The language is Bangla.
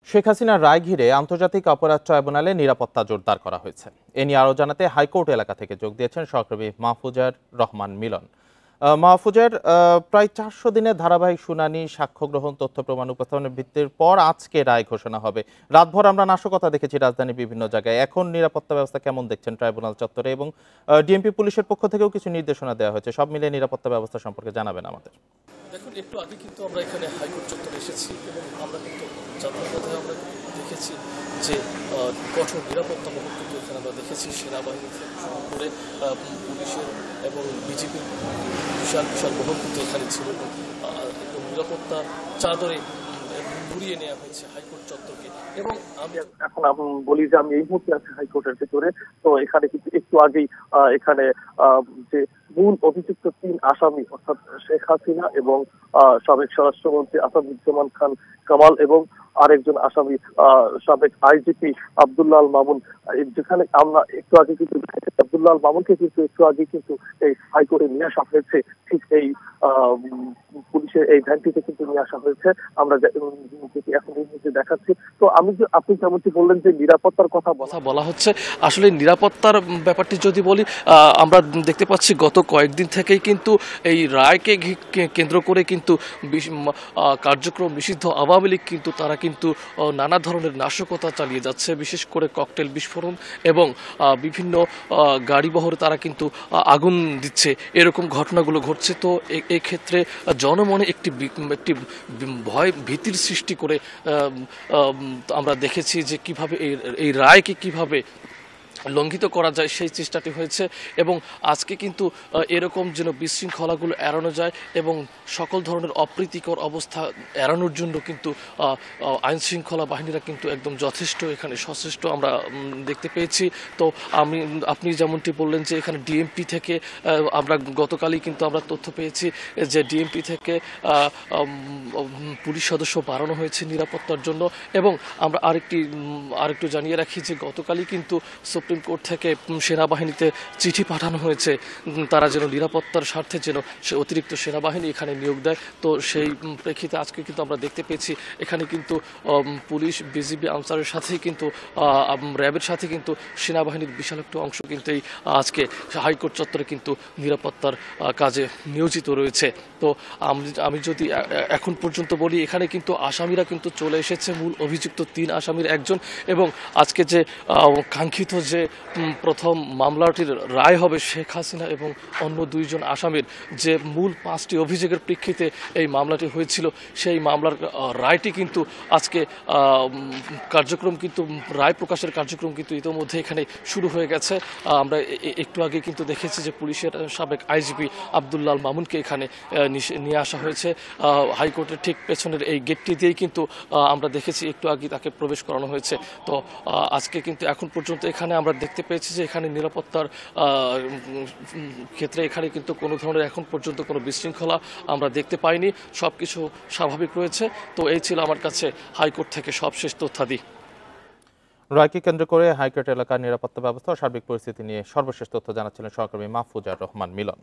শেখ হাসিনার রায় ঘিরে আন্তর্জাতিক অপরাধ ট্রাইব্যুনালে নিরাপত্তা জোরদার করা হয়েছে। এ নিয়ে আরও জানাতে হাইকোর্ট এলাকা থেকে যোগ দিয়েছেন সহকর্মী মাহফুজার রহমান মিলন। মাহফুজার, প্রায় 400 দিনের ধারাবাহিক শুনানি, সাক্ষ্য গ্রহণ, তথ্য প্রমাণ উপস্থাপনের ভিত্তির পর আজকে রায় ঘোষণা হবে। রাতভর আমরা নাশকতা দেখেছি রাজধানীর বিভিন্ন জায়গায়। এখন নিরাপত্তা ব্যবস্থা কেমন দেখছেন ট্রাইব্যুনাল চত্বরে, এবং ডিএমপি পুলিশের পক্ষ থেকেও কিছু নির্দেশনা দেওয়া হয়েছে। সব মিলিয়ে নিরাপত্তা ব্যবস্থা সম্পর্কে জানাবেন আমাদের। দেখুন, একটু আগে কিন্তু আমরা এখানে হাইকোর্ট চত্বরে এসেছি এবং আমরা কিন্তু যাত্রার পথে আমরা দেখেছি যে কঠোর নিরাপত্তা মহল কিন্তু এখানে আমরা দেখেছি। সেনাবাহিনী থেকে শুরু করে পুলিশের এবং বিজেপির বিশাল বিশাল মহল কিন্তু এখানে ছিল এবং নিরাপত্তার চাদরে ঘুরিয়ে নেওয়া হয়েছে হাইকোর্ট চত্বরকে। এবং আমি এখন বলি যে আমি এই মুহূর্তে আছি হাইকোর্টের ভিতরে। তো এখানে কিন্তু একটু আগেই এখানে যে মূল অভিযুক্ত 3 আসামি অর্থাৎ শেখ হাসিনা এবং সাবেক স্বরাষ্ট্রমন্ত্রী আসাদুজ্জামান খান কামাল এবং আরেকজন আসামি সাবেক আইজিপি আব্দুল্লাহ আল মামুন, যেখানে আমরা একটু আগে কিন্তু আব্দুল্লাহ আল মামুনকে কিন্তু একটু আগে কিন্তু এই হাইকোর্টে নিয়ে আসা হয়েছে। ঠিক এই পুলিশের এই ভ্যানটিতে কিন্তু নিয়ে আসা হয়েছে। আমরা এখন এই মুহূর্তে দেখাচ্ছি। তো আপনি যেমনটি বললেন যে নিরাপত্তার কথা বলা হচ্ছে, আসলে নিরাপত্তার ব্যাপারটি যদি বলি, আমরা দেখতে পাচ্ছি গত কয়েকদিন থেকেই কিন্তু এই রায়কে কেন্দ্র করে কিন্তু কার্যক্রম নিষিদ্ধ আওয়ামী লীগ কিন্তু তারা কিন্তু নানা ধরনের নাশকতা চালিয়ে যাচ্ছে। বিশেষ করে ককটেল বিস্ফোরণ এবং বিভিন্ন গাড়িবহরে তারা কিন্তু আগুন দিচ্ছে, এরকম ঘটনাগুলো ঘটছে। তো এক্ষেত্রে জনমনে একটি ভয় ভীতির সৃষ্টি করে আমরা দেখেছি যে কিভাবে এই রায়কে কিভাবে লঙ্ঘিত করা যায় সেই চেষ্টাটি হয়েছে। এবং আজকে কিন্তু এরকম যেন বিশৃঙ্খলাগুলো এড়ানো যায় এবং সকল ধরনের অপ্রীতিকর অবস্থা এড়ানোর জন্য কিন্তু আইন শৃঙ্খলা বাহিনীরা কিন্তু একদম যথেষ্ট এখানে সচেষ্ট আমরা দেখতে পেয়েছি। তো আপনি যেমনটি বললেন যে এখানে ডিএমপি থেকে আমরা গতকালই কিন্তু আমরা তথ্য পেয়েছি যে ডিএমপি থেকে পুলিশ সদস্য বাড়ানো হয়েছে নিরাপত্তার জন্য। এবং আমরা আরেকটু জানিয়ে রাখি যে গতকালই কিন্তু সুপ্রিম কোর্ট থেকে সেনাবাহিনীতে চিঠি পাঠানো হয়েছে, তারা যেন নিরাপত্তার স্বার্থে যেন সে অতিরিক্ত সেনাবাহিনী এখানে নিয়োগ দেয়। তো সেই প্রেক্ষিতে আজকে কিন্তু আমরা দেখতে পেয়েছি এখানে কিন্তু পুলিশ, বিজিবি, আনসারের সাথেই কিন্তু র্যাবের সাথে কিন্তু সেনাবাহিনীর বিশাল একটা অংশ কিন্তু এই আজকে হাইকোর্ট চত্বরে কিন্তু নিরাপত্তার কাজে নিয়োজিত রয়েছে। তো আমি যদি এখন পর্যন্ত বলি, এখানে কিন্তু আসামিরা কিন্তু চলে এসেছে। মূল অভিযুক্ত 3 আসামির একজন এবং আজকে যে কাঙ্ক্ষিত যে প্রথম মামলাটির রায় হবে শেখ হাসিনা এবং অন্য 2 জন আসামির, যে মূল 5টি অভিযোগের প্রেক্ষিতে এই মামলাটি হয়েছিল, সেই মামলার রায়টি কিন্তু আজকে কার্যক্রম কিন্তু রায় প্রকাশের কার্যক্রম কিন্তু ইতোমধ্যে এখানে শুরু হয়ে গেছে। আমরা একটু আগে কিন্তু দেখেছি যে পুলিশের সাবেক আইজিপি আব্দুল্লাহ আল মামুনকে এখানে নিয়ে আসা হয়েছে। হাইকোর্টের ঠিক পেছনের এই গেটটি দিয়েই কিন্তু আমরা দেখেছি একটু আগে তাকে প্রবেশ করানো হয়েছে। তো আজকে কিন্তু এখন পর্যন্ত এখানে আমরা দেখতে পেয়েছি যে এখানে নিরাপত্তার ক্ষেত্রে এখানে কিন্তু কোনো ধরনের এখন পর্যন্ত কোনো বিশৃঙ্খলা আমরা দেখতে পাইনি, সবকিছু স্বাভাবিক রয়েছে। তো এই ছিল আমার কাছে হাইকোর্ট থেকে সবশেষ তথ্যাদি। রায়কে কেন্দ্র করে হাইকোর্ট এলাকার নিরাপত্তা ব্যবস্থা ও সার্বিক পরিস্থিতি নিয়ে সর্বশেষ তথ্য জানাচ্ছিলেন সহকর্মী মাহফুজার রহমান মিলন।